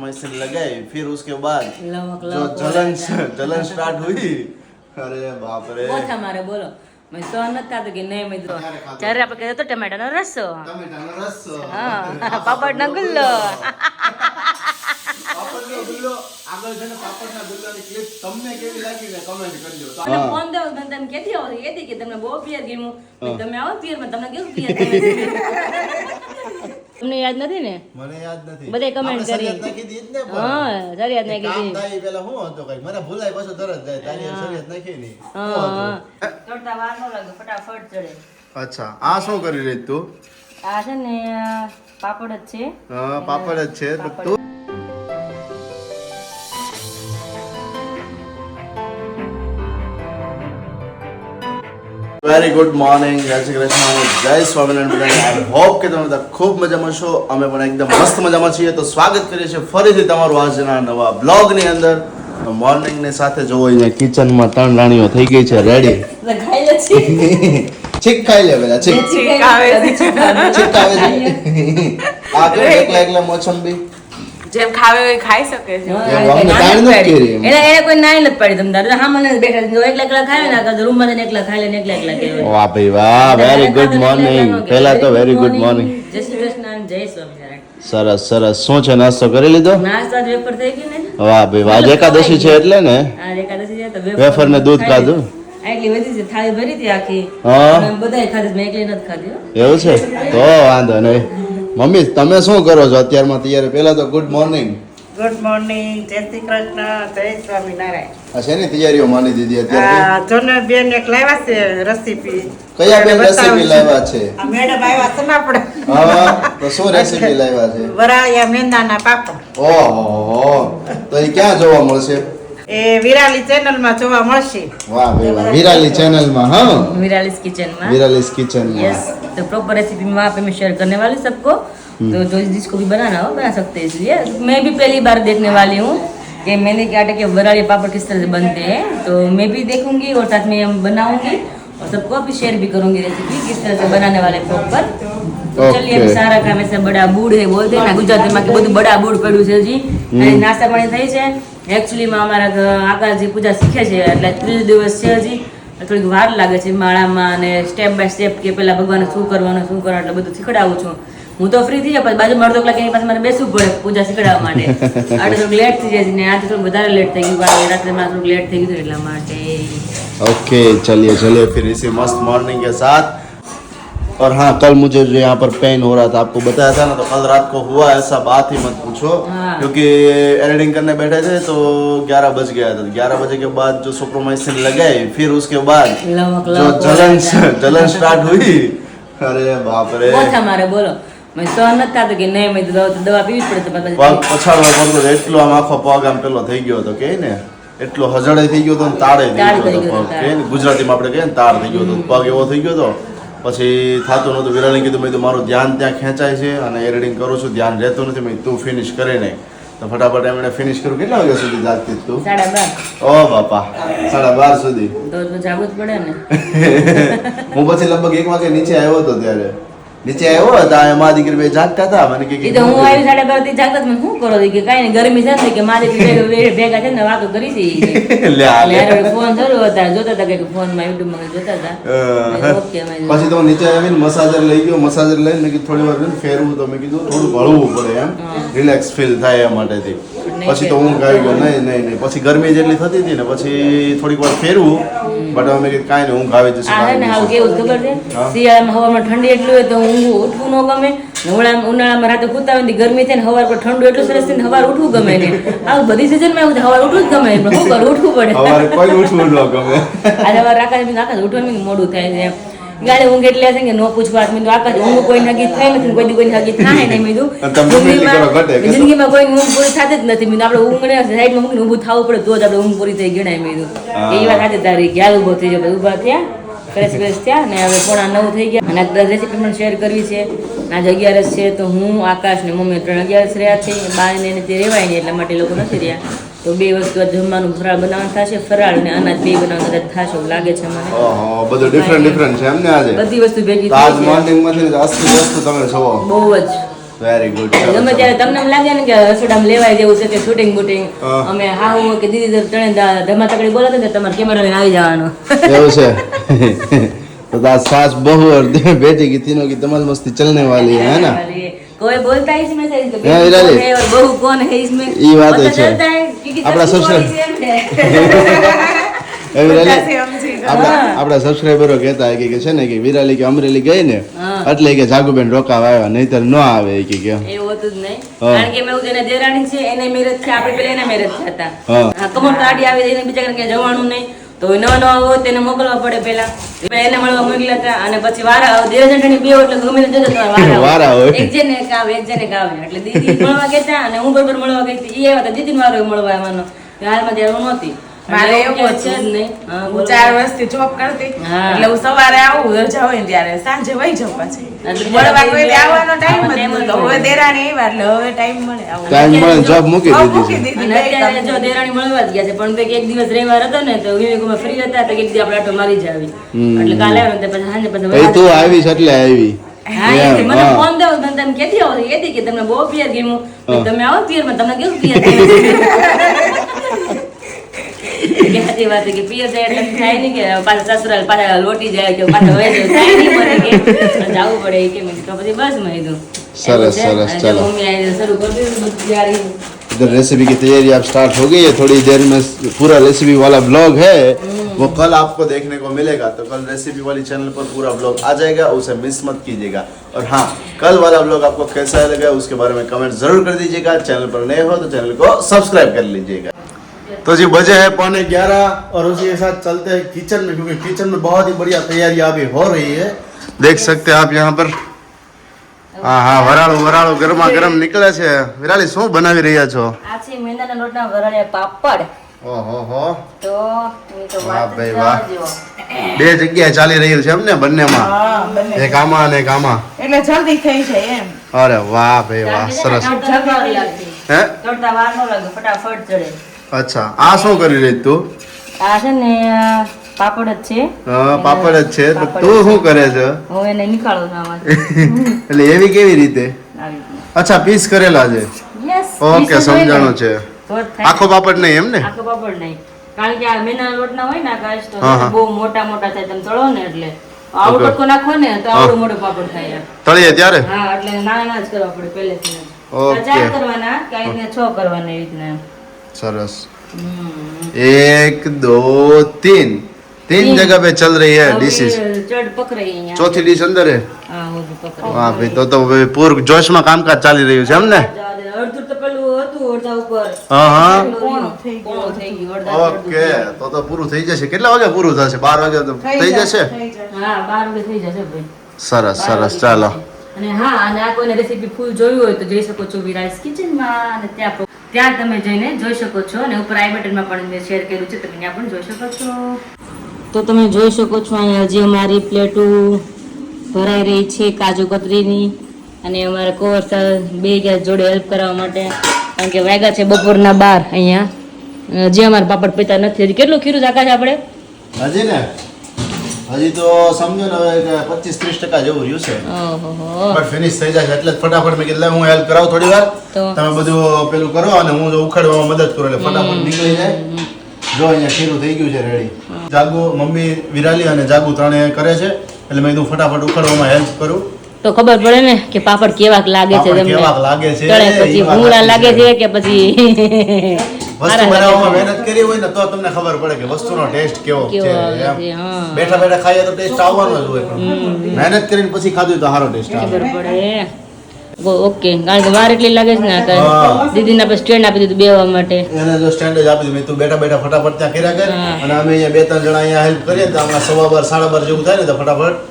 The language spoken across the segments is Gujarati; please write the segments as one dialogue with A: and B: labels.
A: मशीन लगाई फिर उसके बाद जो जलन स्टार्ट हुई अरे बाप रे
B: मारे बोलो मैं तो नता तो कि नहीं मैं तो चार आप कहते तो टमाटर નો રસો હા પાપડ નો ગુલ્લો
A: પાપડનો ગુલ્લો આગળ છે ને પાપડના ગુલ્લાની ક્લિપ તમને કેવી લાગી ને કમેન્ટ કરજો તો
B: અને ફોન દે મને તને કેતી આવો કેતી કે તમને બહુ પિયર ગીમું તમે આવો પિયર માં તમને કેવું પિયર તમને યાદ નથી ને
A: મને યાદ નથી
B: બધે કમેન્ટ કરી
A: શરિયત નાખી દી જ ને
B: હા શરિયત નાખી
A: કામ
B: દી
A: થાય પેલા હું હતો કઈ મને ભૂલાય પછી તરત જાય તારી શરિયત નાખી ની
B: હા તોડતા વાર ન લાગે ફટાફટ ચડે
A: અચ્છા આ શું કરી રહી તું
B: આ છે ને પાપડ જ છે
A: હા પાપડ જ છે તો તું વેરી ગુડ મોર્નિંગ જય શ્રી કૃષ્ણ જય સ્વામિનારાયણ બધાને આઈ હોપ કે તમે બધા ખૂબ મજામાં છો અમે પણ એકદમ મસ્ત મજામાં છીએ તો સ્વાગત કરીએ છીએ ફરીથી તમારું આજના નવા બ્લોગની અંદર મોર્નિંગ ની સાથે જોવો અહીંયા કિચનમાં ત્રણ રાણીઓ થઈ ગઈ છે રેડી
B: લગાઈ લે છે
A: ચીક ખાઈ લે પેલા ચીક
B: આવે છે
A: ચીક આવે છે આ તો એકલા મોસંબી
C: જેમ ખાવે હોય ખાઈ શકે છે
B: એને કોઈ નાઈ નથી પાડી તમને હા મને બેઠા જો એકલા એકલા ખાય ને આ રૂમ માં એકલા ખાઈ લે એકલા એકલા કહેવાય
A: વાહ ભાઈ વાહ વેરી ગુડ મોર્નિંગ પહેલા તો વેરી ગુડ મોર્નિંગ
B: જય શ્રી કૃષ્ણ અને જય સ્વામિનારાયણ
A: સરસ સરસ શું છે નાસ્તો કરી લીધો
B: નાસ્તા જ વેફર થઈ ગઈ ને
A: વાહ ભાઈ વાહ એકાદશી છે એટલે ને
B: આ એકાદશી છે તો
A: વેફર ને દૂધ ખાધું
B: આટલી બધી છે થાળી ભરી હતી આખી
A: હા
B: અને બધાય ખાધી મેં એકલી નથી ખાધી
A: એવું છે તો વાંધો નહીં મમ્મી તમે શું કરો છો અત્યારમાં તૈયાર પહેલા તો ગુડ મોર્નિંગ
C: ગુડ મોર્નિંગ જય શ્રી કૃષ્ણ જય સ્વામિનારાયણ
A: આ શેની તૈયારીઓ માની દીધી અત્યારે
C: જોને બેન એક લાવ્યા છે રેસીપી
A: કયા બેન રેસીપી લાવ્યા છે
C: આ મેડમ આવ્યા છે ને આપણે
A: હા તો શું રેસીપી લાવ્યા છે
C: વરાયા મેંદાના પાપડ
A: ઓહો તો એ ક્યાં જોવા મળશે
C: એ વિરાલી ચેનલ માં જોવા મળશે
A: વાહ ભાઈ વાહ વિરાલી चैनल में हाँ
B: विरालिस किचन में
A: विरालिस किचन में
B: यस तो प्रॉपर रेसिपी में वहाँ पे मैं शेयर करने वाली सबको तो जो जिसको भी बनाना हो बना सकते हैं इसलिए मैं भी पहली बार देखने वाली हूँ कि मैंने के आटे के वराली पापड़ किस तरह से बनते हैं तो मैं भी देखूंगी और साथ में हम बनाऊंगी और सबको भी शेयर भी करूंगी रेसिपी किस तरह से बनाने वाले प्रॉपर तो चलिए अभी सारा काम ऐसे बड़ा बूढ़ है बोलते हैं ना गुजराती में कि બધું બડા બૂઢ પડ્યું છે જી અને નાસ્તા પાણી થઈ છે એકચ્યુઅલી માં અમારા આકાશજી પૂજા શીખે છે એટલે 30 દિવસ છે હજી થોડીક વાર લાગે છે માળામાં અને સ્ટેપ બાય સ્ટેપ કે પેલા ભગવાનને શું કરવાનું એટલે બધું શીખડાવું છું હું તો ફ્રી થઈ જાય પછી બાજુ અડધો કલાક એની પાસે મારે બેસવું પડે પૂજા શીખડાવવા માટે આટલું થોડુંક લેટ થઈ જાય ને આજે થોડું વધારે લેટ થઈ ગયું રાત્રે મારે થોડુંક લેટ થઈ ગયું એટલા માટે
A: ओके चलिए चलिए फिर इसी मस्त मॉर्निंग के साथ और हाँ कल मुझे जो यहाँ पर पेन हो रहा था आपको बताया था ना तो कल रात को हुआ ऐसा बात ही मत पूछो क्योंकि एडिटिंग करने बैठे थे तो 11 बज गया था 11 बजे के बाद जो सुप्रोमाइसिन लगाई फिर उसके बाद जो जलन स्टार्ट हुई अरे बाप रे
B: मारे बोलो मैं तो नता તો કે નહીં મેં દવા પીવી જ પડે
A: પગ પછાડવા પડતો એટલો આમ આખો પગ આમ પેલો થઈ ગયો હતો કે ને એટલો હજડે થઈ ગયો તો તાળે થઈ ગયો હતો પગ કે ગુજરાતીમાં આપણે કહીએ ને તાળ થઈ ગયો હતો પગ એવો થઈ ગયો હતો પછી થાતું નહોતું વિરાલે કીધું મેં મારું ધ્યાન ત્યાં ખેંચાય છે અને એડિટિંગ કરું છું ધ્યાન રહેતું નથી મેં તું ફિનિશ કરે નહીં તો ફટાફટ એમણે ફિનિશ કર્યું કેટલા વાગ્યા સુધી જાગતી તું
B: 12:30
A: ઓ બાપા 12:30 સુધી
B: તો જાગવું જ પડે ને
A: હું પછી લગભગ 1 વાગે નીચે આવ્યો હતો ત્યારે નીચે આવ્યો હતા એમાં દીકરી બે જાગતા હતા મને કે
B: હું આવી 12:30 થી જાગતા મને શું કરો કે કાઈ નહીં ગરમી છે ને કે મારી ભેગા છે ને વાતો કરી છે
A: લે આ લે
B: ફોન શરૂ હતા જોતા હતા કે ફોન માં YouTube માં જોતા હતા ઓકે
A: પછી તો નીચે આવીને મસાજર લઈ ગયો મસાજર લઈને મેં કીધું થોડી વાર ફેરવું તો મેં કીધું થોડું હળવું પડે એમ રિલેક્સ ફીલ થાય એ માટેથી પછી તો ઊંઘ આવી ગયો નહીં પછી ગરમી જેટલી થતી હતી ને પછી થોડીક વાર ફેરવું બટ અમે કીધું કાંઈ નહીં ઊંઘ આવી જશે
B: આ ને હાવ કેવું ખબર છે શિયાળામાં હવામાં ઠંડી એટલું હોય તો ઊંઘ ઉઠવું ન ગમે ઉનાળામાં રાતે સૂતા હોય ગરમી થાય ને હવાર પર ઠંડુ એટલું સરસ થઈને હવાર ઉઠવું ગમે ને આ બધી સિઝનમાં એવું હવાર ઉઠવું જ ગમે શું કરું ઉઠવું પડે
A: હવારે કોઈ ઉઠવું ન ગમે
B: આજે હવાર આકાશ ઉઠવાનું મોડું થાય છે ગાડી ઊંઘ એટલે છે કે નો પૂછવા મેં આકાશ ઊંઘ કોઈ નગી થાય નથી કોઈ કોઈ નગી થાય નહીં મેં જિંદગીમાં કોઈ ઊંઘ પૂરી થતી જ નથી મેં આપણે ઊંઘને સાઈડમાં મૂકીને ઊભું થવું પડે તો જ આપણે ઊંઘ પૂરી થઈ ગણાય મેં એ વાત સાથે તારી ક્યાં ઊભો થઈ જાય ઊભા થયા ફ્રેશ થયા ને હવે 9:30 થઈ ગયા અને આ રેસીપી પણ શેર કરવી છે આજે 11 છે તો હું આકાશ ને મમ્મી 11 રહ્યા છે બાને ને તે રહેવાય નહીં એટલા માટે લોકો નથી રહ્યા તો બે વસ્તુ જમવાનું ફરાળ બનાવવાનું થશે ફરાળ અને અનાજ બે બનાવવાનું થશે એવું લાગે છે મને
A: ઓહો બધું ડિફરન્ટ છે એમ ને આજે
B: બધી વસ્તુ ભેગી
A: આજ મોર્નિંગ માંથી આસ્તી વસ્તુ તમે જોવો
B: બહુ જ
A: વેરી ગુડ.
B: ગમે ત્યારે તમને એમ લાગે ને કે રસોડામાં લેવાય જેવું છે કે શૂટિંગ બૂટિંગ અમે હા હું કે દીદી ત્રણે ધમા તકડી બોલાતો ને તમારે કેમેરા લઈને આવી જવાનો
A: એવું છે. तो सास बहू और बेटी की तीनों की धमाल मस्ती चलने वाली है ना.
B: कोई बोलता है इसमें से कि
A: हाँ,
B: बेटी कौन है और बहू कौन है इसमें
A: ये बात
B: पता
A: है
B: चलता है क्योंकि
A: अपना
B: सबकी
A: सबसे-
B: body same है.
A: આપણા સબસ્ક્રાઇબરો કહેતા હોય કે છે ને કે વિરાલી કે અમરેલી ગઈ ને એટલે કે જાગુબેન રોકાવા આવ્યા નહીતર ન આવે કે
B: એવું હોતું જ નહીં
A: હા.
B: કારણ કે મેં એને દેરાણી છે એને મેરેજ છે આપણે પેલા એના મેરેજ થતા
A: હા.
B: કમર કાઢી આવી એને બીજા ક્યાંય જવાનું નહીં તો નવા નવા હોય તેને મોકલવા પડે પેલા એને મળવા મોકલ્યા હતા અને પછી વારા દેરાણી બે એટલે ગમે તે જતો
A: વારા
B: વારા
A: હોય.
B: એક જણે એક આવે એટલે દીદી મળવા ગયા અને હું બરોબર મળવા ગઈ હતી એ આવ્યા હતા દીદી મારો મળવા આવવાનો હાલમાં ત્યારે હું નહોતી
C: મારે એવું
B: છે
C: છે
B: જ નહીં હા,
C: હું
B: બોલો.
C: 4 વર્ષથી જોબ કરતી
B: હા.
C: એટલે હું સવારે આવું રજા હોય ને ત્યારે સાંજે વહી જાઉં પછી
B: એટલે
C: મળવા કોઈ દી આવવાનો ટાઈમ જ
B: time જ
C: નહોતો. હવે દેરાણી આવ્યા એટલે હવે ટાઈમ મળે આવું
A: ટાઈમ મળે જોબ મૂકી
C: હવે
A: દીધી
C: મૂકી
A: છે.
C: દીધી
B: અને
C: બે
B: અત્યારે
C: કામ.
B: જો દેરાણી મળવા જ ગયા છે પણ એક દિવસ રવિવાર હતો ને તો વિવેકમાં ફ્રી હતા તો એક દી આપણે આટો મારી જ આવી એટલે કાલે આવ્યો ને તો પછી સાંજે પછી
A: એ તું આવીશ એટલે આવી
B: હા એ
A: એમ,
B: મને
A: હા.
B: ફોન દેવો મને તમે કેતી આવો કહેતી કે તમને બહુ પિયર ગમ્યું
A: હા.
B: તમે આવો પિયરમાં તમને કેવું પિયર સાચી વાત છે કે પિયર જાય એટલે થાય નહીં કે પાછા સસુરાલ પાછા લોટી જાય કે પાછા વહી જાય થાય નહીં મને કે જવું પડે કે મેં કીધું તો પછી બસ મેં કીધું
A: સરસ, સરસ,
B: ચાલો
A: ચાલો.
B: મમ્મી આજે શરૂ કરી દીધું બધું તૈયારી
A: इधर रेसिपी की तैयारी अब स्टार्ट हो गई है थोड़ी देर में पूरा रेसिपी वाला ब्लॉग है वो कल आपको देखने को मिलेगा तो कल रेसिपी वाली चैनल पर पूरा ब्लॉग आ जाएगा उसे मिस मत कीजिएगा और हाँ कल वाला ब्लॉग आपको कैसा लगा उसके बारे में कमेंट जरूर कर दीजिएगा चैनल पर नए हो तो चैनल को सब्सक्राइब कर लीजिएगा तो जी बजे है 11:15 और उसी के साथ चलते हैं किचन में क्योंकि किचन में बहुत ही बढ़िया तैयारियां अभी हो रही है देख सकते हैं आप यहाँ पर हाँ हाँ वराड़ो वराड़ो गरमा गरम निकले છે વિરાલી શું બનાવી રહ્યા છો
B: આ છે મેંદાના લોટના વરાળિયા પાપડ
A: ઓહો હો
B: તો એ તો
A: વાહ
B: વાત જ
A: ભાઈ વાહ.
B: જવા દ્યો.
A: બે જગ્યાએ ચાલી રહ્યું છે એમ ને બંનેમાં
C: હા, બંને.
A: એક આમાં અને એક આમાં
C: એટલે જલ્દી થઈ જાય એમ
A: અરે વાહ ભાઈ વાહ સરસ
B: તડતા વાર લાગતી.
A: હે
B: તડતા વાર ન લાગે ફટાફટ ચડે
A: અચ્છા આ શું કરી રહી તું
B: આ છે ને પાપડ જ છે
A: હા, પાપડ જ છે તો તું શું કરે છે
B: હું એને નીકાળું છું આમાંથી.
A: એટલે એવી કેવી રીતે
B: આવી રીતના.
A: અચ્છા પીસ કરેલા છે
B: Yes,
A: ઓકે
B: પીસ જ હોય ને.
A: સમજાણું છે
B: તો જ થાય.
A: આખો પાપડ નહીં એમ ને
B: આખો પાપડ નહીં કારણ કે આ મેંદાના લોટના હોય ને આકાશ તો
A: હા, હા.
B: બહુ મોટા મોટા થાય તમે તળો ને એટલે આવડો
A: Okay.
B: કટકો નાખો ને તો આવડો મોટો પાપડ થાય એમ.
A: તળીએ ત્યારે
B: હા એટલે નાના નાના જ કરવા પડે પહેલેથી જ.
A: Okay.
B: 4 કરવાના કઈ ને 6 કરવાના એવી રીતના એમ.
A: સરસ
B: હમ.
A: 1 2 3 तीन जगह पे चल रही है
B: હવે
A: डिशेस
B: ચડ પકડાઈ અહીંયા.
A: चौथी डिश अंदर है
B: હા બધું પકડાઈ.
A: वाह भाई तो भाई पूर जोश में कामकाज चाली રહ્યું છે એમ ને
B: જવા દે. અડધું તો પેલું હતું અડધા ઉપર
A: હા હા
B: પોણું થઈ ગયું અડધા
A: ઓકે તો પૂરું થઈ જશે કેટલા વાગે પૂરું થશે 12 વાગે તો થઈ જશે
C: થઈ જાય
B: હા 12 વાગે થઈ જશે ભાઈ.
A: સરસ સરસ ચાલો
B: અને હા અને આ કોઈને રેસીપી ફૂલ જોયું હોય તો જઈ શકો છો વિરાઈસ કિચનમાં અને ત્યાં તમે જઈને જોઈ શકો છો અને ઉપર આઈ બટનમાં પણ મેં શેર કર્યું છે તમે ત્યાં પણ જોઈ શકો છો તો તમે જોઈ શકો છો અહીંયા હજી અમારી પ્લેટો ભરાઈ રહી છે કાજુ કતરીની અને અમારા કોર્સ બે ગયા જોડે હેલ્પ કરવા માટે કારણ કે વાગ્યા છે બપોરના 12 અહીંયા હજી અમારા પાપડ પીતા નથી હજી કેટલું ખીરું આકાશ આપણે
A: હજી ને હજી તો સમજો ને હવે 25-30% જેવું રહ્યું છે
B: ઓહો
A: બટ ફિનિશ થઈ જાય એટલે ફટાફટ મેં કીધું હું હેલ્પ કરાવું થોડી વાર
B: તો
A: તમે બધું પેલું કરો અને હું જો ઉખાડવામાં મદદ કરું એટલે ફટાફટ નીકળી જાય જો અહીંયા ખીરું થઈ ગયું છે રેડી જાગુ મમ્મી વિરાલી અને જાગુ ત્રણે કરે છે એટલે મેં કીધું ફટાફટ ઉખાડવામાં હેલ્પ કરું
B: તો ખબર પડે ને કે પાપડ કેવાક લાગે છે
A: પાપડ
B: તમને
A: કેવાક લાગે છે
B: તળે પછી
A: એ વાત
B: ભૂંગળા
A: સાચી
B: લાગે
A: છે.
B: છે કે પછી
A: વસ્તુ બનાવવામાં મહેનત કરી હોય ને તો તમને ખબર પડે કે વસ્તુનો ટેસ્ટ કેવો
B: કેવો
A: છે
B: આવે
A: એમ.
B: છે, હા.
A: બેઠા બેઠા ખાઈએ તો ટેસ્ટ આવવાનો જ હોય પણ મહેનત કરીને પછી ખાધું તો સારો ટેસ્ટ આવે
B: ખબર પડે ઓકે કારણ કે વાર એટલી લાગે છે ને કે
A: હા.
B: દીદીને આપણે સ્ટેન્ડ આપી દીધું બેવા માટે
A: એને જો સ્ટેન્ડ જ આપી દીધું તું બેઠા બેઠા ફટાફટ ત્યાં કર્યા કર
B: હા.
A: અને અમે અહીંયા 2-3 જણા અહીંયા હેલ્પ કરીએ તો હમણાં 12:30 જેવું થાય ને તો ફટાફટ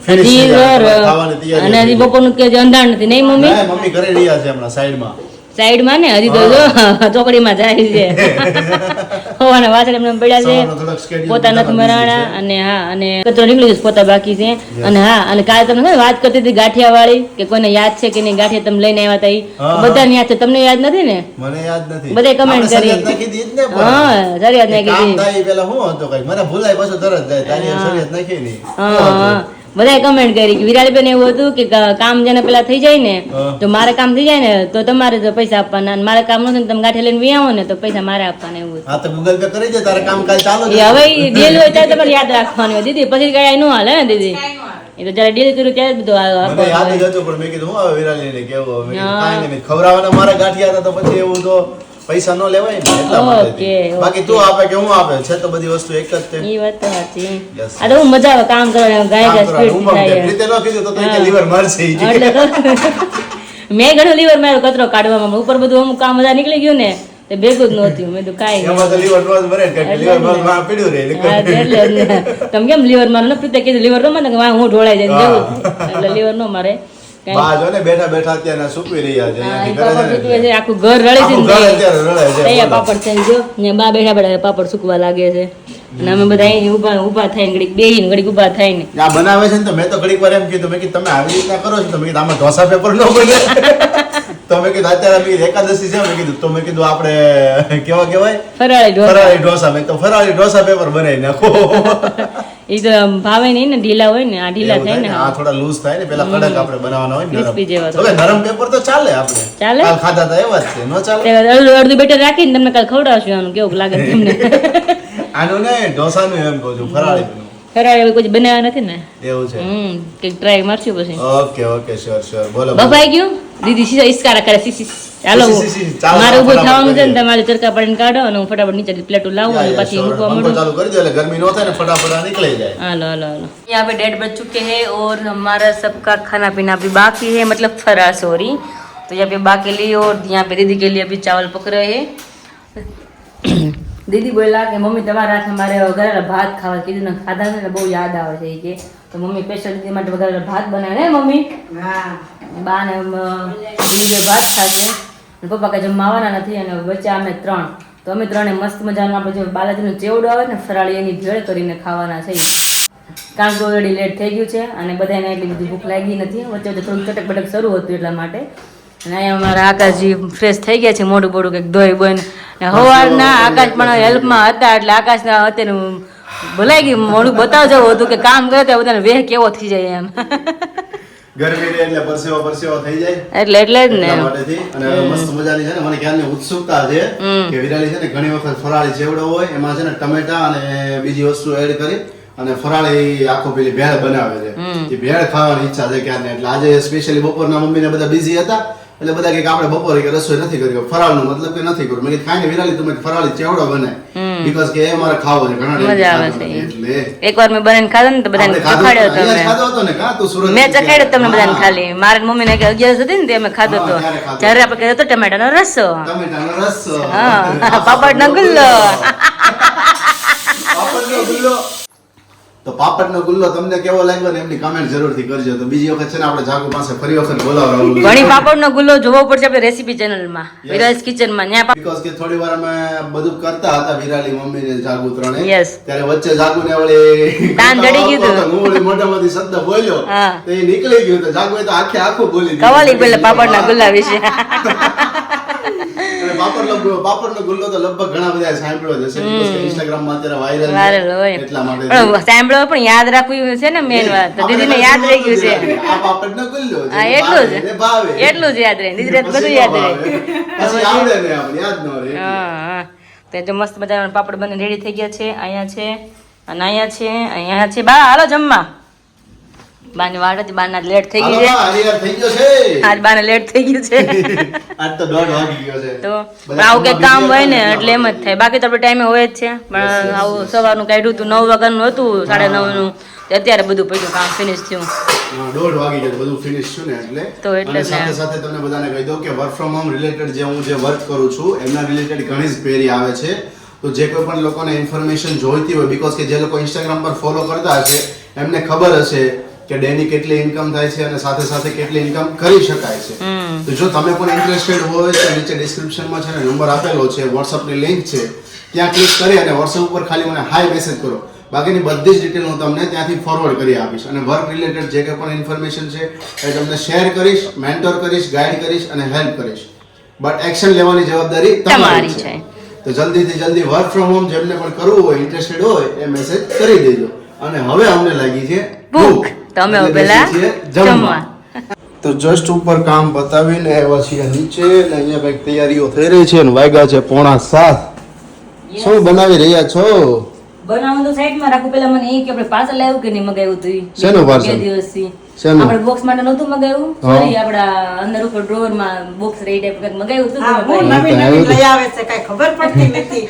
A: ફિનિશ થઈ જાય
B: ઈ
A: ખાવાની તૈયારી
B: અને હજી બપોરનું કે હજી અંધાર નથી નહીં મમ્મી
A: ના, મમ્મી કરી રહ્યા છે હમણાં સાઈડમાં
B: સાઈડમાં ને હજી તો જો ચોકડીમાં જાય છે હોવાના વાસણ એમને પડ્યા
A: સવારનો
B: છે
A: થોડોક schedule
B: પોતા નથી
A: બધામાં
B: મરાણા
A: busy
B: અને હા અને કચરો નીકળી જશે પોતા બાકી છે અને હા અને કાલે તમને ખબર વાત કરતી હતી ગાંઠિયા વાળી કે કોઈને યાદ છે કે નહીં ગાંઠિયા તમે લઈને આવ્યા હતા ઈ
A: હા.
B: બધાને યાદ છે તમને યાદ નથી ને
A: મને યાદ નથી
B: બધાએ comment
A: આપણે
B: કરી.
A: શરિયત નાખી દીધી જ ને પણ.
B: હા શરિયાત
A: એ
B: નાખી
A: કામ
B: દીધી
A: થાય એ પેલા શું હતું કઈ મને ભૂલાય પાછું તરત જાય તારી
B: હા.
A: શરિયત નાખી નહીં
B: હા બધાએ કમેન્ટ કરી કે વિરાળી બેન એવું હતું કે કામ જેને પેલા થઈ જાય ને તો મારે કામ થઈ જાય ને તો તમારે તો પૈસા આપવાના અને મારે કામ નથી ને તમે ગાંઠે લઈને વી આવો ને તો પૈસા મારે આપવાના એવું હતું.
A: હા તો ગૂગલ પે કરી દે, તારે કામ કાલ ચાલુ
B: એ હવે ડીલ હોય ત્યારે તમારે યાદ રાખવાનું હોય દીદી, પછી કઈ ન હાલે ને દીદી. એ તો જયારે ડીલ કર્યું ત્યારે જ બધું
A: મને યાદ જ હતું, પણ મેં કીધું હું હવે વિરાલીને કેવું, મેં કીધું કાંઈ નહીં, ખવડાવવાના મારા ગાંઠિયા હતા તો પછી એવું તો પૈસા ન લેવાય ને એટલા માટે.
B: ઓકે,
A: બાકી તું આપે કે હું આપે છે તો બધી વસ્તુ એક જ છે.
B: એ વાત તો સાચી.
A: Yes.
B: આ તો હું મજા આવે કામ કરવાની, ગાય
A: કામ
B: ગાય
A: કરવાનું
B: સ્પીડ
A: ઉમંગ
B: થાય.
A: છે. રીતે ન કીધું તો કે લીવર મારશે ઈ.
B: એટલે તો મેં ઘણું લીવર માર્યો કચરો કાઢવામાં, ઉપર બધું અમુક કામ બધા નીકળી ગયું ને તે ભેગું જ નહોતું. મેં તો કાંઈ
A: એમાં તો લીવર નો જ મરે ને, કારણ કે લીવર માં માં પીડ્યું રહે.
B: હા, એટલે જ ને. તમે કેમ લીવર મારો ને પ્રીતે કીધું લીવર ન મારે કે હું ઢોળાઈ જાય જેવું થાય. એટલે લીવર નો મારે કાંઈ.
A: બા જો ને બેઠા બેઠા અત્યારે સૂકવી રહ્યા છે.
B: હા, એ
A: અહીંયાથી કરે
B: પાપડ
A: છે
B: સૂકવે
A: ને.
B: છે, આખું ઘર રળે છે
A: આખું
B: ને
A: ઘર અત્યારે રડાય છે.
B: તૈયાર
A: બોલો.
B: પાપડ છે જો ને બા બેઠા બેઠા પાપડ સૂકવા લાગે છે અને અમે બધા અહીં ઊભા થઈને ઘડીક બેહીને ઘડીક ઊભા થઈને
A: આ બનાવે છે ને તો મેં તો ઘડીક વાર એમ કીધું, મેં કીધું તમે આવી રીતના કરો છો તો મેં કીધું આમાં ઢોસા પેપર ન બને. તો મેં કીધું અત્યારે મેં કીધું એકાદશી છે, મેં કીધું તો મેં કીધું આપણે કેવા કહેવાય
B: ફરાળી ઢોસા.
A: ફરાળી ઢોસા, મેં તો ફરાળી ઢોસા પેપર બનાવી નાખો.
B: એ તો ભાવે નહીં ને, ઢીલા હોય ને, આ ઢીલા
A: એવું
B: થાય
A: થાય
B: ને.
A: ને, આ થોડા લૂઝ થાય ને, પેલા કડક આપણે બનાવવાના હોય ને
B: Crispy જેવા
A: નરમ. હવે નરમ પેપર તો ચાલે આપણે.
B: ચાલે?
A: કાલ ખાધા હતા એવા જ છે, નો ચાલે?
B: તે અડધું બેટર રાખીને તમને કાલ ખવડાવશું આનું કેવું લાગે છે તમને.
A: આનું ને ઢોસાનું એમ કહું છું, ફરાળીનું.
B: ફરાળી કોઈ બનાવ્યા નથી ને.
A: એવું છે.
B: કંઈક ટ્રાય મારશું પછી.
A: ઓકે ઓકે શ્યોર શ્યોર, બોલો બોલો.
B: બફાઈ ગયું દીદી સીધા ઇસ્કારા કરે સી ચાલો
A: સી, ચાલો,
B: મારે ઉભું
A: ફટાફટ
B: થવાનું છે ને
A: કરીએ.
B: તમારે ચરકા પાડીને કાઢો અને હું ફટાફટ નીચે પ્લેટો લાવું અને પછી
A: sure.
B: મૂકવા
A: પંખો
B: માંડું.
A: ચાલુ કરી દો એટલે ગરમી નો થાય ને, ફટાફટ આ નીકળી જાય.
B: हेलो हेलो हेलो यहाँ पे 1:30 बज चुके हैं और हमारा सबका खाना पीना अभी बाकी है, मतलब फरार सॉरी. तो यहाँ पे बाकी ली और यहाँ पे दीदी के लिए अभी चावल पक रहे हैं. दीदी बोला कि मम्मी તમારા હાથ અમારે વઘારેલા ભાત ખાવા કીધું ને, ખાધા ને બહુ યાદ આવે છે કે તો મમ્મી સ્પેશિયલ દીદી માટે વઘારેલા ભાત બનાવે ને મમ્મી.
C: હા
B: બા ને દીદી ભાત ખાશે અને પપ્પા કઈ જમવા આવવાના નથી અને વચ્ચે અમે 3 તો અમે 3 મસ્ત મજાનું આપણે જે બાલાજીનો ચેવડો આવે ને ફરાળી એની ભેળ કરીને ખાવાના છે. કારણ કે ઓલરેડી લેટ થઈ ગયું છે અને બધાને એટલી બધી ભૂખ લાગી નથી, વચ્ચે વચ્ચે થોડુંક ચટક બટક શરૂ હતું એટલા માટે. અને અહીંયા અમારા આકાશજી ફ્રેશ થઈ ગયા છે, મોઢું બોડું કંઈક ધોઈ બોઈને. સવારના આકાશ પણ હેલ્પમાં હતા એટલે આકાશના અત્યારે ભલાઈ ગઈ મોઢું બતાવજો હતું કે કામ કરે તો બધાને વેહ કેવો થઈ જાય એમ.
A: ગરમી રહે એટલે પરસેવો પરસેવો થઈ જાય.
B: એટલે જ ને
A: એટલા માટેથી. અને મસ્ત મજાની છે ને, મને ખ્યાલની ઉત્સુકતા છે કે વિરાલી છે ને ઘણી વખત ફરાળી ચેવડો હોય એમાં છે ને ટમેટા અને બીજી વસ્તુ એડ કરી અને ફરાળી આખો પેલી ભેળ બનાવે છે. એ ભેળ ખાવાની ઈચ્છા છે ક્યારને. એટલે આજે સ્પેશિયલી બપોરના મમ્મીને બધા બિઝી હતા એટલે બધા કે આપણે બપોરે કે રસોઈ નથી કરી, ફરાળનો મતલબ કે નથી કર્યું. મેં કીધું કાંઈ નહીં વિરાલી, તમે ફરાળી ચેવડો બનાય બીકોઝ કે એ મારે ખાવો છે ઘણા
B: મજા આવે
A: time
B: છે.
A: એટલે
B: એકવાર મેં બનાવીને ખાધો ને તો બધાને
A: આપણે ખાધો
B: ચખાડ્યો હતો
A: અહીંયા જ
B: મેં.
A: ખાધો હતો ને કાં તું સુરત
B: મેં ચખાડ્યો તમને બધાને ખાલી. મારા મમ્મીને કે 11 હતી ને તે અમે ખાધો
A: હા,
B: હતો.
A: ત્યારે ખાધો.
B: જ્યારે આપણે કહેતો હતો ટમેટાનો રસો.
A: ટમેટાનો રસ,
B: હા પાપડનો ગુલ્લો.
A: પાપડનો ગુલ્લો. તો પાપડનો ગુલ્લો તમને કેવો લાગ્યો ને એમની કમેન્ટ જરૂરથી કરજો. તો બીજી વખત છે ને આપણે જાગુ પાસે ફરી વખત બોલાવવાનું
B: ઘણી પાપડનો ગુલ્લો જોવો પડશે આપણે રેસીપી ચેનલમાં, વિરાજ કિચનમાં. ત્યાં
A: બીકોઝ કે થોડી વાર અમે બધું કરતા હતા વિરાલી મમ્મી ને જાગુ ત્રણે,
B: Yes.
A: ત્યારે વચ્ચે જાગુ ને વળી
B: તાન ચડી ગયું હતું.
A: હું વળી મોઢામાંથી શબ્દ બોલ્યો
B: હા.
A: તો એ નીકળી ગયું. તો જાગુ તો આખું બોલી દીધું.
B: કવાલી પેલા પાપડના ગુલ્લા વિશે.
A: અને પાપડનો ગુલ્લો તો લગભગ ઘણા બધા સાંભળ્યો જ હશે because કે Instagram માં અત્યારે
B: Viral
A: વાયરલ
B: હોય.
A: એટલા માટે
B: પણ સાંભળો પણ યાદ રાખવું છે ને મેન વાત. તો દીદીને યાદ રહી ગયું છે.
A: આ પાપડનો ગુલ્લો છે.
B: હા એટલું જ
A: એને ભાવે.
B: એટલું જ યાદ રહે. દીદી બધું યાદ રહે.
A: પછી આવડે ને આપણે યાદ ન રહે.
B: હા તો જો મસ્ત મજાના પાપડ બને રેડી થઈ ગયા છે. અહીંયા છે અને અહીંયા છે. બા હાલો જમવા. બાની વાટ હતી, બાના લેટ થઈ ગઈ છે.
A: હાલો, હરિહર થઈ ગયો છે.
B: આજ બાને લેટ થઈ ગયું છે.
A: આજ તો 1:30 વાગી ગયો છે.
B: તો
A: બધા
B: આવું કઈક કામ હોય ને
A: busy
B: એટલે એમ જ થાય. બાકી તો આપણે ટાઈમે હોય જ છે. પણ આવું સવારનું કાઢ્યું હતું 9 વાગ્યાનું હતું, 9:30 નું. અત્યારે બધું પડ્યું, કામ ફિનિશ થયું.
A: 1:30 વાગી ગયો બધું ફિનિશ થયું ને એટલે.
B: તો એટલે
A: અને
B: જ ને.
A: સાથે સાથે તમને બધાને કહી દઉં કે વર્ક ફ્રોમ હોમ રિલેટેડ જે હું જે વર્ક કરું છું એમના રિલેટેડ ઘણી જ ક્વેરી આવે છે. તો જે કોઈ પણ લોકોને ઇન્ફોર્મેશન જોઈતી હોય, બીકોઝ કે જે લોકો ઇન્સ્ટાગ્રામ પર ફોલો કરતા હશે એમને ખબર હશે કે ડેની કેટલી ઇન્કમ થાય છે અને સાથે સાથે કેટલી ઇન્કમ કરી શકાય છે. તો જો તમે પણ ઇન્ટરેસ્ટેડ હોય તો નીચે ડિસ્ક્રિપ્શનમાં છે ને નંબર આપેલો છે, WhatsAppની લિંક છે, ત્યાં ક્લિક કરી અને WhatsApp ઉપર ખાલી મને હાય મેસેજ કરો. બાકીની બધી જ ડિટેલ હું તમને ત્યાંથી ફોરવર્ડ કરી આપીશ અને વર્ક રિલેટેડ જે કંઈ પણ ઇન્ફોર્મેશન છે એ તમને શેર કરીશ, મેન્ટોર કરીશ, ગાઈડ કરીશ અને હેલ્પ કરીશ. બટ એક્શન લેવાની જવાબદારી તમારી છે. તો જલ્દીથી જલ્દી વર્ક ફ્રોમ હોમ જેમને પણ કરવું હોય, ઇન્ટરેસ્ટેડ હોય એ મેસેજ કરી દેજો. અને હવે અમને લાગી છે ભૂખ.
B: તો અમે
A: એટલે
B: પેલા
A: બેસીએ છીએ જમવા. તો જસ્ટ ઉપર કામ બતાવીને આવ્યા છીએ નીચે ને અહીંયા કઈક તૈયારીઓ થઈ રહી છે ને વાગ્યા છે 6:45. શું બનાવી રહ્યા છો?
B: બનાવવાનું તો સાઈડમાં રાખું. પેલા મને એ કે આપણે પાર્સલ આવ્યું કે નહીં મગાવ્યું હતું ઈ?
A: શેનું parcel?
B: 2 દિવસથી
A: શેનું?
B: આપણે બોક્સ માટે નહોતું મગાવ્યું.
A: હા.
B: સોરી, આપણા અંદર ઉપર ડ્રોવર માં બોક્સ રહી ટાઈપ કંઈક મગાવ્યું હતું.
C: હા,
B: તમે
C: હું
B: ભાઈ.
C: નવી નવી લઈ આવે છે, કાંઈ ખબર પડતી નથી.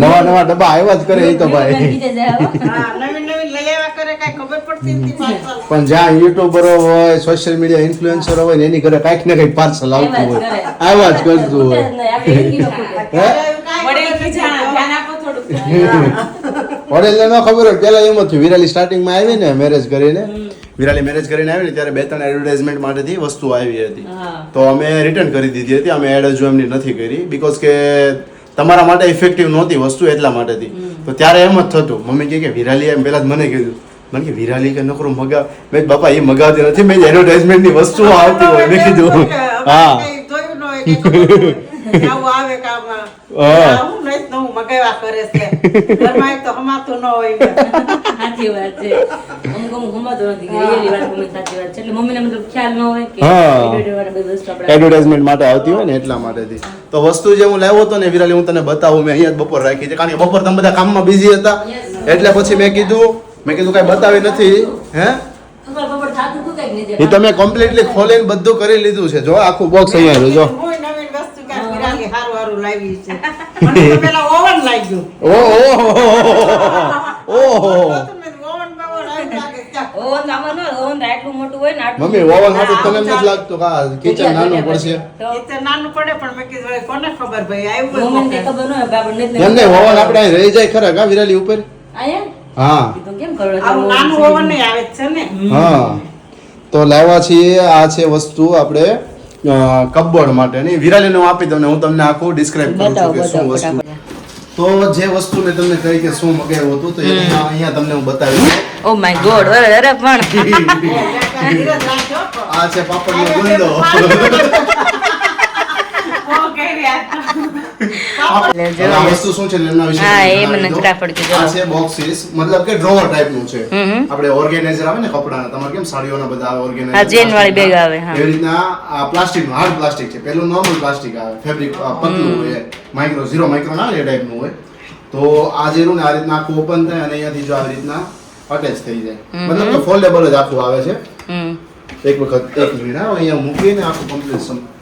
A: નવા નવા ડબ્બા આવ્યા જ કરે એ તો ભાઈ.
B: કીધે જાય હો.
C: હા, નવી નવી લઈ આવ્યા કરે, કાંઈ ખબર પડતી નથી પાછળ.
A: પણ જ્યાં યુટ્યુબરો હોય સોશિયલ મીડિયા ઇન્ફ્લુએન્સર હોય ને એની ઘરે કાંઈક ને કંઈક પાર્સલ આવતું હોય, આવ્યા જ કરતું હોય.
B: આપણે એક કિલો ખૂટે.
A: હે?
C: વડેલ ખીજાણા, ધ્યાન આપો થોડુંક.
A: વડેલને ન ખબર હોય પેલા એમ જ થયું. વિરાલી સ્ટાર્ટિંગમાં આવી ને મેરેજ કરીને, વિરાલી મેરેજ કરીને આવી ને ત્યારે 2-3 એડવર્ટાઇઝમેન્ટ માટેથી વસ્તુ આવી હતી.
B: હા.
A: તો અમે રિટર્ન કરી દીધી હતી. અમે એડ હજુ એમની નથી કરી બીકોઝ કે તમારા માટે ઇફેક્ટિવ નહોતી વસ્તુ એટલા માટેથી. તો ત્યારે એમ જ થતું. મમ્મી કહે કે વિરાલી એમ પહેલા જ મને કીધું. મને કે વિરાલી કે નકરું મગાવ. મેં કીધું, બાપા એ મગાવતી નથી, મેં એડવર્ટાઇઝમેન્ટની વસ્તુઓ આવતી હોય. મેં કીધું હા
C: કંઈ જોયું ન હોય, કંઈ ખબર ન હોય. કે આવું આવે કે આમાં.
A: હા.
C: આવું નહીં તો હું મગાવ્યા કરે છે. ઘરમાં એક તો હમાતું ન હોય ને.
B: સાચી વાત છે. અમુક ગમતો નથી કે રિયલી વાત મમ્મી સાચી વાત છે. એટલે મમ્મીને મતલબ ખ્યાલ ન હોય કે
A: હા.
B: એડિટર બધી વસ્તુ આપણે
A: એડવર્ટાઇઝમેન્ટ માટે આવતી હોય ને એટલા માટેથી. તો વસ્તુ જે હું લાવ્યો હતો ને વિરાલી, હું તને બતાવું. મેં અહીંયા જ બપોર રાખી છે કારણ કે બપોર તમે બધા કામમાં બિઝી હતા. એટલે પછી મેં કીધું કાંઈ બતાવી નથી. હે
B: ખબર થાતું હતું કંઈક નહીં.
A: એ તમે કમ્પ્લીટલી ખોલીને બધું કરી લીધું છે. જો આખું બોક્સ અહીંયા રહ્યું. જો
C: હું નવી વસ્તુ કાંઈક વિરાલી હારું હારું લાવી છે. મને તો પેલા ઓવન લાગ્યું.
A: ઓહો
C: ઓવન બાવન આવી લાગે ક્યાંક.
B: ઓવન આમાં ન ઓવન તો આટલું મોટું હોય ને આટલું
A: મમ્મી ઓવન હતું તને એમ નથી લાગતું કે આ કિચન નાનું પડશે?
B: તો
C: એ તો નાનું પડે પણ મેં કીધું હવે કોને ખબર ભાઈ આવ્યું હોય
B: મમ્મીને
C: કોકે.
B: કંઈ ખબર ન હોય કે આપણે નથી
A: એમ નહીં, ઓવન આપણે અહીં રહી જાય ખરા કા વિરાલી ઉપર?
B: આયા
A: હા
B: તો કેમ કરો
C: આવું નાનું ઓવન નહીં આવે જ છે ને.
A: હા. તો લાવ્યા છીએ. આ છે વસ્તુ આપણે કપબોર્ડ માટે ની. વિરાલીને હું આપી દઉં ને હું તમને આખું ડિસ્ક્રાઇબ કરું છું કે શું વસ્તુ. તો જે વસ્તુ મેં તમને કહી કે શું મગાવ્યું હતું તો એ અહીંયા તમને હું બતાવી દઉં.
B: ઓ માય ગોડ અરે પણ
C: ધીરજ રાખજો.
A: આ છે પાપડનો ગુંદો.
C: ઓકે રહ્યા.
A: હવે આ વસ્તુ શું છે એમના વિશે
B: હા, એ
A: તમને
B: મને
A: જણાવી દઉં.
B: ફટાફટ કીધો.
A: આ છે બોક્સીસ, મતલબ કે ડ્રોવર ટાઈપનું છે. આપણે ઓર્ગેનાઇઝર આવે ને કપડાના, તમારે કેમ સાડીઓના બધા ઓર્ગેનાઇઝર
B: હા, ચેન વાળી બેગ આવે, હા.
A: એવી રીતના આ પ્લાસ્ટિકનું હાર્ડ પ્લાસ્ટિક છે. પેલું નોર્મલ પ્લાસ્ટિક આવે, ફેબ્રિક પતલું હોય, માઇક્રો 0 માઇક્રોન આવે એ ટાઈપનું હોય. તો આ જે ને આ રીતના આખું ઓપન થાય અને અહીંયાથી જો આવી રીતના અટેચ થઈ જાય. મતલબ કે ફોલ્ડેબલ જ આખું આવે છે. એક વખત એક મિનિટ હા, અહીંયા મૂકીને આખું કમ્પ્લીટ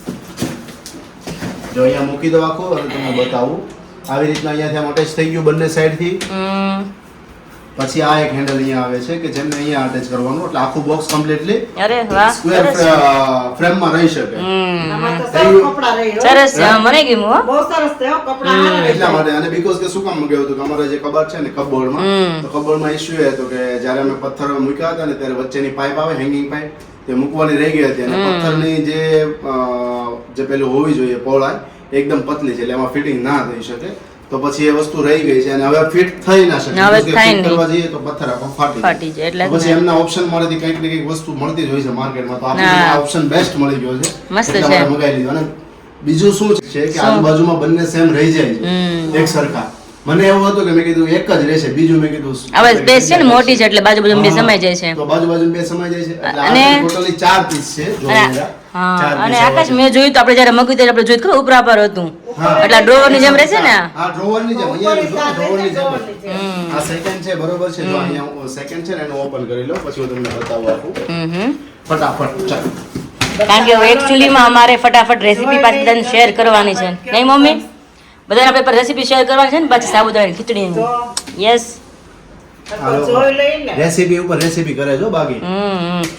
A: જો અહીંયા મૂકી દો આખું અને તમને બતાવું. આવી રીતના અહીંયાથી આમ અટેચ થઈ ગયું બંને સાઈડથી. પછી આ એક હેન્ડલ અહીંયા આવે છે કે જેમને અહીંયા અટેચ કરવાનું એટલે આખું બોક્સ કમ્પ્લીટલી
B: અરે વાહ
A: સ્ક્વેર ફ્રેમમાં રહી શકે.
C: આમાં તો સરસ કપડાં રહી હો.
B: સરસ છે. હા, મને ગમ્યું હો.
C: બહુ સરસ છે હો, કપડાં હારા રહી
A: એટલા
C: છે.
A: માટે અને બીકોઝ કે શું કામ મંગાવ્યું હતું કે અમારા જે કબાટ છે ને કપબોર્ડમાં, તો કપબોર્ડમાં ઇશ્યુ એ હતો કે જ્યારે અમે પથ્થર મૂક્યા હતા ને ત્યારે વચ્ચેની પાઇપ આવે હેંગિંગ પાઇપ તે મૂકવાની રહી ગઈ હતી અને પથ્થરની જે પેલું હોવી જોઈએ પહોળાઈ એકદમ પતલી છે એટલે એમાં ફિટિંગ ના થઈ શકે. તો પછી એ વસ્તુ રહી ગઈ છે અને હવે ફિટ થઈ ના શકે.
B: હવે
A: because કે
B: થાય
A: fit
B: નહીં.
A: કરવા જઈએ તો પથ્થર આખો ફાટી
B: ફાટી જાય એટલે
A: તો
B: જ
A: પછી
B: ને.
A: એમના ઓપ્શન મળેથી કંઈક ને કંઈક વસ્તુ મળતી જ હોય છે માર્કેટમાં. તો આપણે
B: હા.
A: આ ઓપ્શન બેસ્ટ મળી ગયો છે.
B: મસ્ત
A: એટલા
B: છે.
A: માટે મંગાવી લીધું. અને બીજું શું છે કે
B: શું?
A: આજુબાજુમાં બંને સેમ રહી જાય છે એક સરખા. મને એવું હતું કે મેં કીધું એક જ રહેશે, બીજું મેં કીધું
B: હવે સ્પેસ છે ને મોટી છે એટલે બાજુ બાજુ બે
A: હા.
B: સમાઈ જાય છે.
A: તો બાજુ બાજુ બે સમાઈ જાય છે એટલે
B: અને-
A: ટોટલી 4 પીસ છે જો
B: અને
A: મેરા.
B: હા,
A: ચાર
B: અને
A: piece
B: આકાશ
A: આવે
B: મેં જોયું તો આપણે જ્યારે મગ્યું ત્યારે આપણે જોયું ખબર ઉપરા પર હતું
A: હા.
B: એટલે ડ્રોવર ની જેમ રહેશે ને આ?
A: હા ડ્રોવર ની જેમ અહીંયા જો ડ્રોવર ની જેમ
C: ડ્રોવરની જેમ.
A: આ સેકન્ડ છે બરોબર છે. જો અહીંયા સેકન્ડ છે ને એનું ઓપન કરી લો પછી હું તમને બતાવું આખું ફટાફટ. ચાલો
B: કારણ કે એકચ્યુઅલી માં અમારે ફટાફટ રેસીપી પાછી બધાને શેર કરવાની છે નહીં મમ્મી? બધાને આપણે પર રેસીપી શેર કરવાની છે ને પાછી સાબુદાણાની ખીચડીની. યસ.
C: તો જોઈ લઈને.
A: રેસીપી ઉપર રેસીપી કરે જો બાકી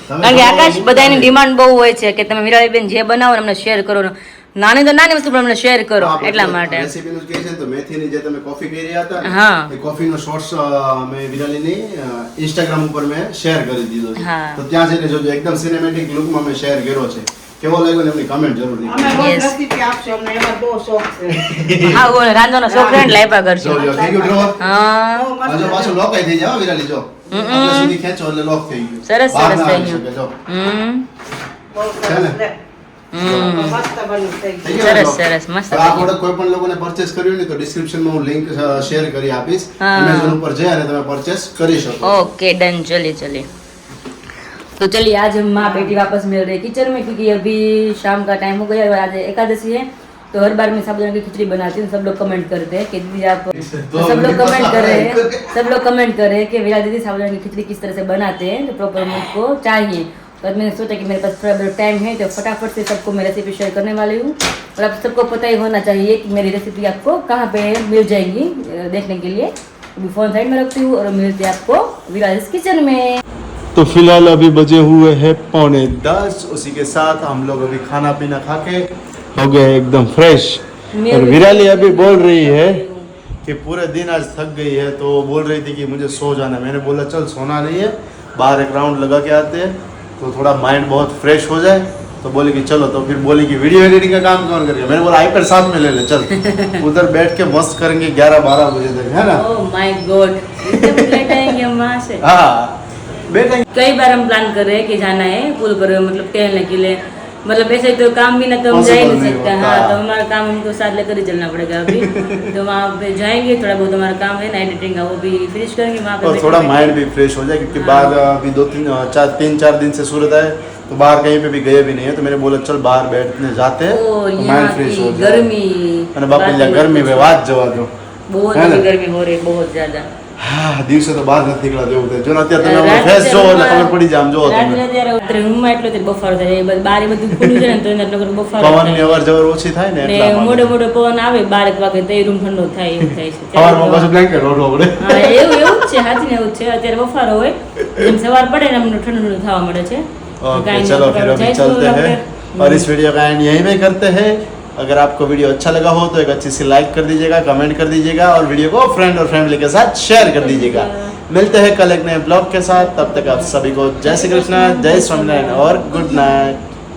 B: કારણ કે આકાશ બધાની ડિમાન્ડ બહુ હોય છે કે તમે વિરાળીબેન જે બનાવો ને અમને શેર કરો. નાની તો નાની વસ્તુ પણ અમને શેર કરો એટલા માટે.
A: રેસીપીનું કહે છે ને તો મેથીની જે તમે કોફી પી રહ્યા હતા ને,
B: હા.
A: એ કોફીનો શોર્ટ્સ મેં વિરાલીની ઇન્સ્ટાગ્રામ ઉપર મેં શેર કરી દીધો છે.
B: હા.
A: તો ત્યાં જઈને જોજો એકદમ સિનેમેટિક લુકમાં મેં શેર કર્યો છે. કેવો લાગ્યો ને એમની કમેન્ટ જરૂરથી
C: અમે રોજ
B: Yes.
C: રેસીપી આપશો, અમને એમાં બહુ શોખ છે.
B: હા ઓલો રાંધવાનો શોખ રહે ને લાયપા કરજો.
A: જો થઈ ગયું ડ્રોવર.
B: હા
C: બહુ મસ્ત
A: હજુ પાછું લોક થઈ જાય હો વિરાલી જો આપણે સુધી ખેંચો એટલે લોક થઈ ગયું.
B: સરસ,
A: બહાર
B: સરસ
A: ના
B: થઈ
A: આવી
B: ગયું.
A: શકે, જો.
C: બહુ
A: છે ને?
C: સરસ લે. મસ્ત બની થઈ
A: થઈ
C: ગયું.
A: ગયું
B: સરસ,
A: ને લોક?
B: સરસ, મસ્ત
A: તો આ
B: થઈ ગયું.
A: product કોઈ પણ લોકોને પરચેસ કર્યું ને તો ડિસ્ક્રિપ્શનમાં હું લિંક શેર કરી આપીશ.
B: હા.
A: Amazon ઉપર જઈ અને તમે પરચેસ કરી શકો.
B: Okay done. ચલી ચલી तो चलिए आज हम माँ बेटी वापस मिल रहे हैं किचन में, क्योंकि अभी शाम का टाइम हो गया और आज एकादशी है। तो हर बार मैं साबूदाना की खिचड़ी बनाती हूँ, सब लोग कमेंट करते हैं कि दीदी आप तो सब लोग कमेंट कर रहे हैं कि विराज दीदी साबूदाना की खिचड़ी किस तरह से बनाते हैं, तो प्रॉपर मुझको चाहिए। तो आज मैंने सोचा कि मेरे पास थोड़ा बहुत टाइम है तो फटाफट से सबको मैं रेसिपी शेयर करने वाली हूँ। और आप सबको पता ही होना चाहिए कि मेरी रेसिपी आपको कहाँ पे मिल जाएगी देखने के लिए। अभी फ़ोन साइड में रखती हूँ और मिलते हैं आपको विराज किचन में।
A: तो फिलहाल अभी बजे हुए हैं 9:45। उसी के साथ हम लोग अभी खाना पीना खा के हो गए एकदम फ्रेश। और विराली अभी बोल रही है कि पूरे दिन आज थक गई है, तो बोल रही थी कि मुझे सो जाना। मैंने बोला चल सोना नहीं है, बाहर एक राउंड लगा के आते हैं तो थोड़ा माइंड बहुत फ्रेश हो जाए। तो बोले कि चलो, तो फिर बोले कि वीडियो एडिटिंग का काम कौन करेगा। मैंने बोला आईपैड साथ में ले ले, चल उधर बैठ के मस्त करेंगे 11-12 बजे तक, है ना।
B: ओह माय गॉड, इतने लेट आएंगे हम वहाँ से।
A: हाँ बैठेंगे।
B: कई बार हम प्लान कर रहे हैं कि जाना है पुल पर, मतलब टहलने के लिए। मतलब ऐसे तो काम भी ना तो हम जा ही नहीं सकते। हाँ, तो हमारा काम हमको साथ लेकर ही चलना पड़ेगा अभी। तो वहाँ पे जाएंगे, थोड़ा बहुत हमारा काम है ना एडिटिंग का, वो भी फिनिश करेंगे वहाँ पे।
A: और थोड़ा माइंड भी फ्रेश हो जाए, क्योंकि बाहर अभी 3-4 दिन से सूरत है तो बाहर कहीं पे भी गए भी नहीं है। तो मैंने बोला चल बाहर बैठने जाते हैं तो माइंड फ्रेश हो जाए।
B: गर्मी
A: અને બાપુ ગરમી में વાત જવા દો,
B: बहुत गर्मी हो रही है, बहुत ज्यादा।
A: હા દિવસે તો બહાર નથી નીકળા જેવું થાય। જો ને અત્યારે તમે ફેસ જો એટલે ખબર પડી જાય, આમ જો તમે
B: અત્યારે ઉતરે રૂમમાં એટલો તે બફારો થાય, બારે બધું ખુલ્લું છે ને તો અંદર નગર બફારો
A: પવનની અવર જવર ઓછી થાય ને એટલા માટે
B: મોટો મોટો પવન આવે 12 વાગે તો એ રૂમ ઠંડો થાય, એવું થાય છે।
A: સવારમાં પાછું બ્લેન્કેટ ઓઢવો પડે।
B: હા એવું જ છે, સાચી ને એવું જ છે। અત્યારે બફારો હોય, જેમ સવાર પડે ને અમને ઠંડુ ઠંડુ થવા મળે છે।
A: ओके चलो फिर अभी चलते हैं और इस वीडियो का एंड यहीं में करते हैं। अगर आपको वीडियो अच्छा लगा हो तो एक अच्छी सी लाइक कर दीजिएगा, कमेंट कर दीजिएगा और वीडियो को फ्रेंड और फैमिली के साथ शेयर कर दीजिएगा। मिलते हैं कल एक नए ब्लॉग के साथ, तब तक आप सभी को जय श्री कृष्ण, जय स्वामीनारायण और गुड नाइट।